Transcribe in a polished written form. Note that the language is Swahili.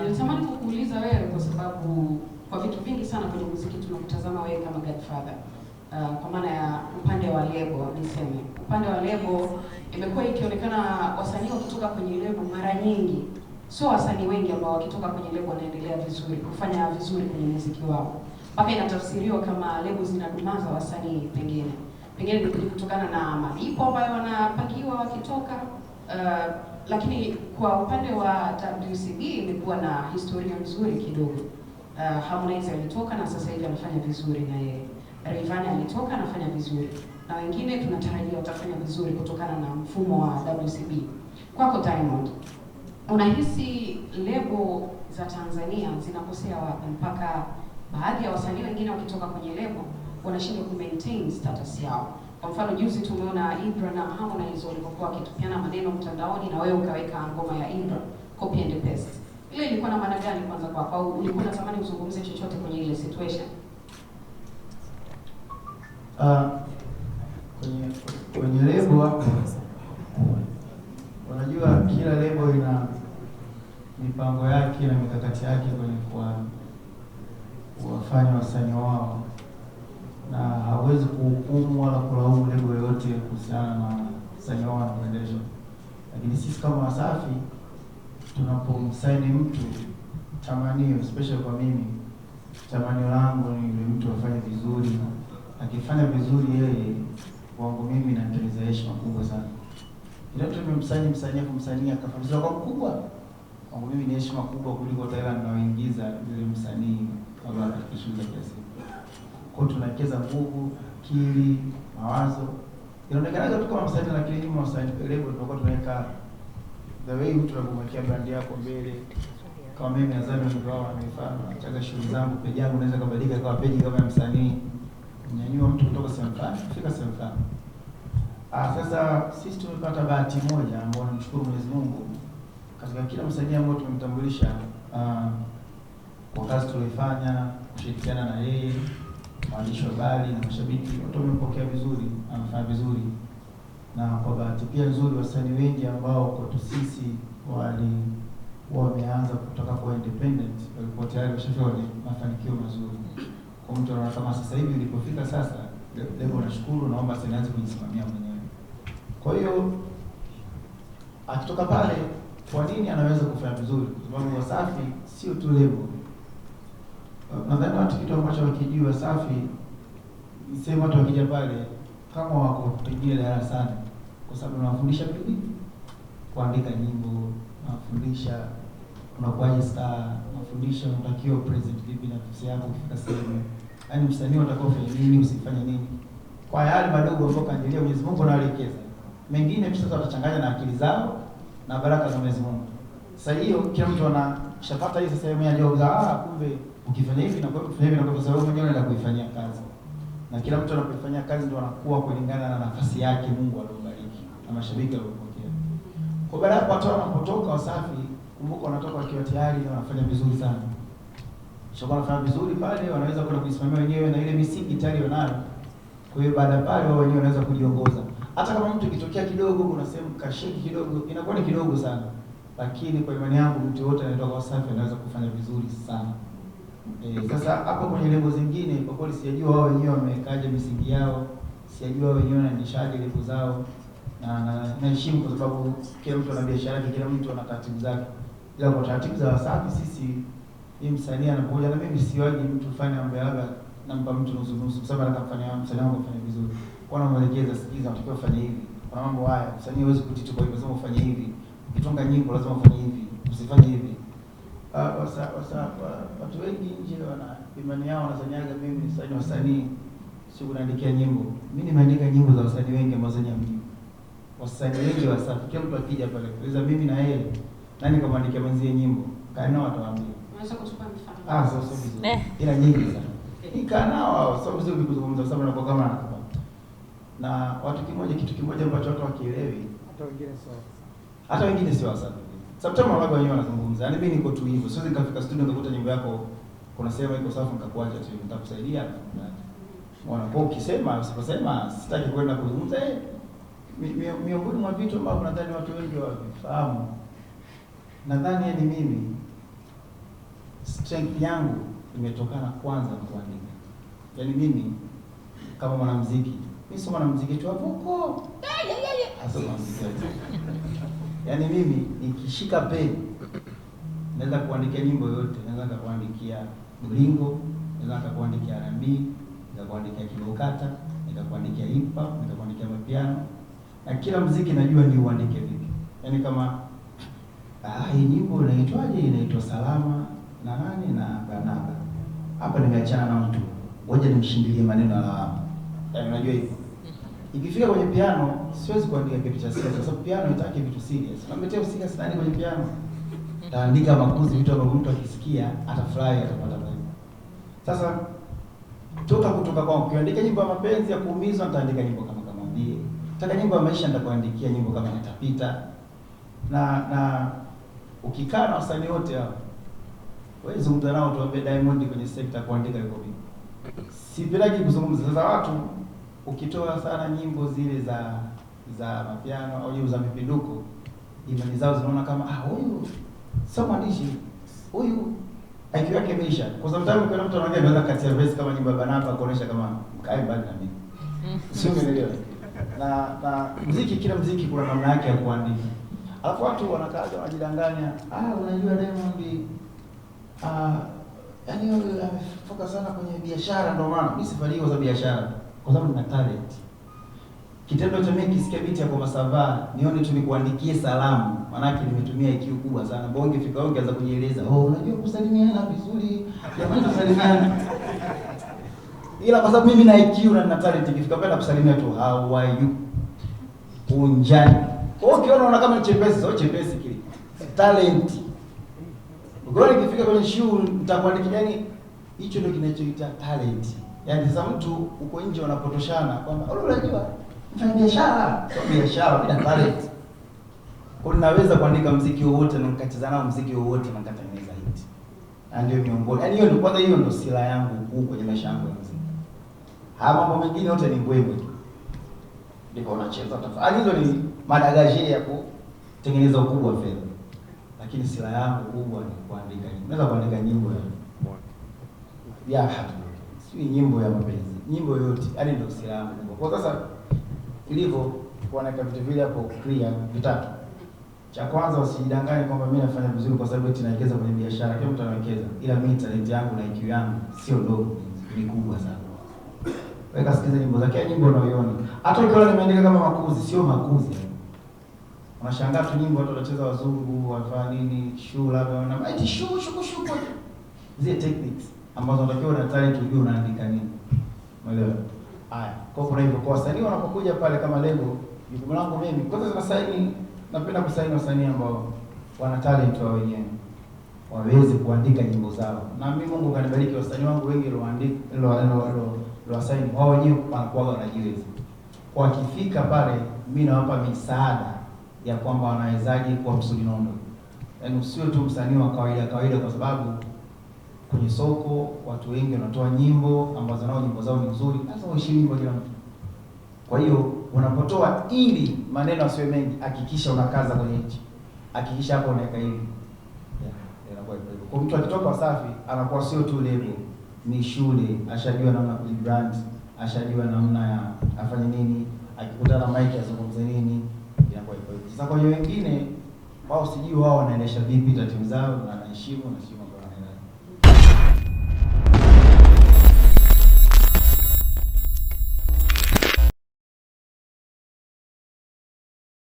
Nilitamani kukuuliza wewe kwa sababu kwa vitu vingi sana kwenye muziki tunakutazama wewe kama Godfather. Kwa maana ya upande wa lebo, niseme. Upande wa lebo imekuwa ikionekana wasanii wakitoka kwenye lebo mara nyingi sio wasanii wengi ambao wakitoka kwenye lebo wanaendelea vizuri, kufanya vizuri kwenye muziki wao. Mpaka inatafsiriwa kama lebo zinadumaza wasanii pengine. Pengine ni kutokana na malipo ambayo wanapangiwa wakitoka. Lakini kwa upande wa WCB imekuwa na historia nzuri kidogo. Harmonize alitoka na sasa hivi anafanya vizuri na yeye. Rayvanny alitoka anafanya vizuri. Na wengine tunatarajia watafanya vizuri kutokana na mfumo wa WCB. Kwako Diamond, unahisi lebo za Tanzania zinakosea wapi mpaka baadhi ya wasanii wengine wakitoka kwenye lebo wanashindwa ku maintain status yao? Kwa mfano juzi tumeona Ibra na Harmonize walipokuwa wakitupiana maneno mtandaoni na wewe ukaweka ngoma ya Ibra copy and paste. Ile ilikuwa na maana gani kwanza kwako? Au ulikuwa unatamani uzungumze chochote kwenye ile situation? Kwenye lebo hapo, unajua kila lebo ina mipango yake na mikakati yake kwenye kuwafanya wasanii wao, na hawezi kuhukumu wala kulaumu lebo yoyote kuhusiana na wasanii wao wanaoendesha. Lakini sisi kama Wasafi tunapomsaini mtu, tamanio especially kwa mimi, tamanio langu ni yule mtu afanye vizuri. Akifanya vizuri yeye, kwangu mimi inaendeleza heshima kubwa sana. Ile mtu tumemsaini msanii akafanya kwa mkubwa, kwangu mimi ni heshima kubwa kuliko hela ninayoingiza yule msanii kabla ya shughuli za kiasi. Kwa tunawekeza nguvu, akili, mawazo. Inaonekana tu kama msanii, lakini nyuma msanii lebo tunakuwa tunaweka the way mtu anamwekea brand yako mbele. Kama mimi nadhani ndio wao wamefanya, nataka shughuli zangu page yangu naweza kubadilika kwa page kama ya msanii. Nyanyua mtu kutoka sehemu fulani kufika sehemu fulani. Sasa sisi tumepata bahati moja ambayo namshukuru Mwenyezi Mungu. Katika kila msanii ambaye tumemtambulisha kwa kazi tuliyofanya, kushirikiana na yeye, waandishi wa habari na mashabiki, watu wamepokea vizuri, anafanya vizuri. Na kwa bahati pia nzuri wasanii wengi ambao kwetu sisi wameanza kutoka kwa independent walikuwa tayari washafika mafanikio mazuri. Kwa mtu anaona kama sasa hivi ulipofika sasa, lebo nashukuru, naomba sasa nianze kujisimamia mwenyewe. Kwa hiyo akitoka pale, kwa nini anaweza kufanya vizuri? Kwa sababu Wasafi sio tu lebo. Nadhani watu kitu ambacho wakijua Wasafi, sema watu wakija pale kama wako kupigia darasani, kwa sababu tunawafundisha vipi kuandika nyimbo, tunawafundisha unakuwaje star, tunawafundisha unatakiwa present vipi na nafsi yako ukifika sehemu. Yaani msanii unatakiwa ufanye nini, usifanye nini. Kwa yale madogo ambayo kanjalia Mwenyezi Mungu anawaelekeza. Mengine tu sasa watachanganya na akili zao na baraka za Mwenyezi Mungu. Sasa hiyo kila mtu anashapata hii sasa yeye anajua kumbe ukifanya hivi na kwa kufanya hivi na kwa sababu mwenyewe anaenda kuifanyia kazi. Na kila mtu anapofanya kazi ndio anakuwa kulingana na nafasi yake Mungu alombariki na mashabiki waliopokea. Kwa baada ya watu wanapotoka Wasafi, kumbuka wanatoka wakiwa tayari na wanafanya vizuri sana. Sio wanafanya vizuri pale, wanaweza kwenda kujisimamia wenyewe na ile misingi tayari wanayo. Kwa hiyo baada pale wao wenyewe wanaweza kujiongoza. Hata kama mtu kitokea kidogo, kuna sehemu kashiki kidogo, inakuwa ni kidogo sana. Lakini kwa imani yangu mtu wote anayetoka Wasafi anaweza kufanya vizuri sana. Sasa hapo kwenye lebo zingine kwa kweli sijajua wao wenyewe wamekaje misingi yao, sijajua wao wenyewe wanaendeshaje lebo zao, na naheshimu kwa sababu kila mtu ana biashara yake, kila mtu ana taratibu zake. Ila kwa taratibu za Wasafi sisi hii msanii anapokuja, na mimi siwaji mtu fanya mambo labda nampa mtu nusu nusu, kwa sababu anataka msanii wangu afanye vizuri. Kwa nini mwelekeza sikiza unatakiwa ufanye hivi. Kuna mambo haya msanii hawezi kutitu kwa hivyo lazima ufanye hivi. Ukitunga nyimbo lazima ufanye hivi, usifanye hivi. Watu wengi nje wana imani yao, wanazaniaga mimi ni wasanii sio kuandikia nyimbo. Mimi nimeandika nyimbo za wasanii wengi ambazo ni mimi. Wasanii wengi Wasafi, kila mtu akija pale kuuliza mimi na yeye nani kama andikia mwenzie nyimbo, kana watawaambia. Unaweza kuchukua mfano? Sio vizuri. Ila nyingi sana. Ikana wao sio vizuri kuzungumza sababu napo kama anakuwa. Na kitu kimoja ambacho watu wakielewi, hata wengine sio Wasafi. Sometimes wao wenyewe wanazungumza. Yaani mimi niko tu hivyo. Siwezi nikafika studio nikakuta nyimbo yako kuna sema iko safi nikakuacha tu. Nitakusaidia. Mwana kwa ukisema usiposema sitaki kwenda kuzungumza. Miongoni mwa vitu ambavyo nadhani watu wengi wafahamu. Nadhani ni mimi strength yangu imetokana kwanza na kuandika. Yaani mimi kama mwanamuziki, mimi sio mwanamuziki tu hapo huko. Hasa mwanamuziki. Yaani mimi nikishika peni naweza kuandikia nyimbo yote, naweza kuandikia bolingo, naweza kuandikia R&B, naweza kuandikia kibokata, naweza kuandikia hip hop, naweza kuandikia mapiano. Na kila muziki najua ni uandike vipi. Yaani kama hii nyimbo inaitwaje? Inaitwa Salama na nani na Banaba. Hapa nimeachana na mtu. Ngoja nimshindilie maneno ya lawama. Yaani unajua hivyo. Ikifika kwenye piano siwezi kuandika kitu cha serious kwa sababu piano inataka vitu serious. Nametea serious ndani kwenye piano. Taandika makuzi vitu ambavyo mtu akisikia atafurahi, atapata vibe. Sasa kutoka kwa ukiandika nyimbo ya mapenzi ya kuumizwa, nitaandika nyimbo kama Mbie. Nataka nyimbo ya maisha nitakuandikia nyimbo kama Nitapita. Na ukikaa na wasanii wote hao, wewe zungumza nao tuambie Diamond kwenye sekta kuandika yuko vipi. Sipendagi kuzungumza. Sasa watu ukitoa sana nyimbo zile za mapiano au za mipinduko, imani zao zinaona kama huyu sio mwandishi, huyu IQ yake imeisha. Kwa sababu kuna mtu anaongea anaweza kati ya verse kama nyimbo ya Banaba kuonesha kama mkae mbali na mimi. Sio umeelewa? Na muziki, kila muziki kuna namna yake ya kuandika. Alafu watu wanakaja wanajidanganya, unajua Diamond yaani yule amefocus sana kwenye biashara ndio maana. Mimi sifanyii za biashara kwa sababu nina talent. Kitendo cha mimi kisikia biti ya kwa Masava, nione tu nikuandikie salamu, maana yake nimetumia IQ kubwa sana. Bonge fika wewe ungeanza kujieleza, unajua kusalimiana vizuri, jamani tusalimiane. Ila kwa sababu mimi na IQ na nina talent, ikifika pale kusalimia tu how are you? Unjani. Kwa hiyo ukiona unaona kama chepesi, sio chepesi kile. Talent. Ukiona ikifika kwenye show nitakuandikia, yani hicho ndio kinachoita talent. Yaani sasa mtu uko nje unapotoshana kwamba unajua mfanya biashara, sio biashara bila talent. Kwa ninaweza kuandika muziki wowote na nikacheza nao muziki wowote na nikatengeneza hit. Na ndio miongoni. Yaani hiyo ndio kwanza, hiyo ndio silaha yangu kuu kwenye maisha yangu ya muziki. Haya mambo mengine yote ni mbwembwe tu. Ndipo unacheza tafadhali. Hizo ni madagaje ya kutengeneza ukubwa wa fedha. Lakini silaha yangu kubwa ni kuandika nyimbo. Naweza kuandika nyimbo ya sio nyimbo ya mapenzi, nyimbo yote, yaani ndio silaha yangu kubwa. Kwa sasa ilivyo kuanaka vitu vile hapo clear vitatu. Cha kwanza, usijidanganye kwamba mimi nafanya vizuri kwa sababu eti nawekeza kwenye biashara. Kila mtu anawekeza, ila mimi talent yangu na IQ yangu sio ndogo, ni kubwa sana. Weka sikiza nyimbo zake, nyimbo unayoiona. Hata ukiona nimeandika kama makuzi, sio makuzi. Unashangaa tu nyimbo watu wanacheza wazungu, wafanya nini, show labda wana eti show. Zile techniques ambazo unatakiwa na talent ujue unaandika nini. Umeelewa? Haya, kwa kuna hivyo kwa wasanii wanapokuja pale kama lego, jukumu langu mimi kwanza na saini, napenda kusaini wasanii ambao wana talent wao wenyewe, waweze kuandika nyimbo zao. Na mimi Mungu kanibariki wasanii wangu wengi wasaini wao wenyewe wanakuwa wanajiweza. Kwa kifika pale mimi nawapa misaada ya kwamba wanawezaje kuwa Msudi Nondo. Yaani usio tu msanii wa kawaida kwa sababu kwenye soko watu wengi wanatoa nyimbo ambazo nao nyimbo zao ni nzuri, lazima uheshimu kwa kila mtu. Kwa hiyo unapotoa ili maneno asiwe mengi, hakikisha unakaza kwenye hichi. Hakikisha hapo unaweka hivi. Inakuwa hivyo. Kwa mtu akitoka Wasafi anakuwa sio tu lebo, ni shule, ashajua namna kujibrand, ashajua namna ya afanye nini, akikutana na mic azungumze nini, inakuwa hivyo. Sasa kwa hiyo wengine wao sijui wao wanaendesha vipi taratibu zao na anaheshimu na sio mambo yanaenda.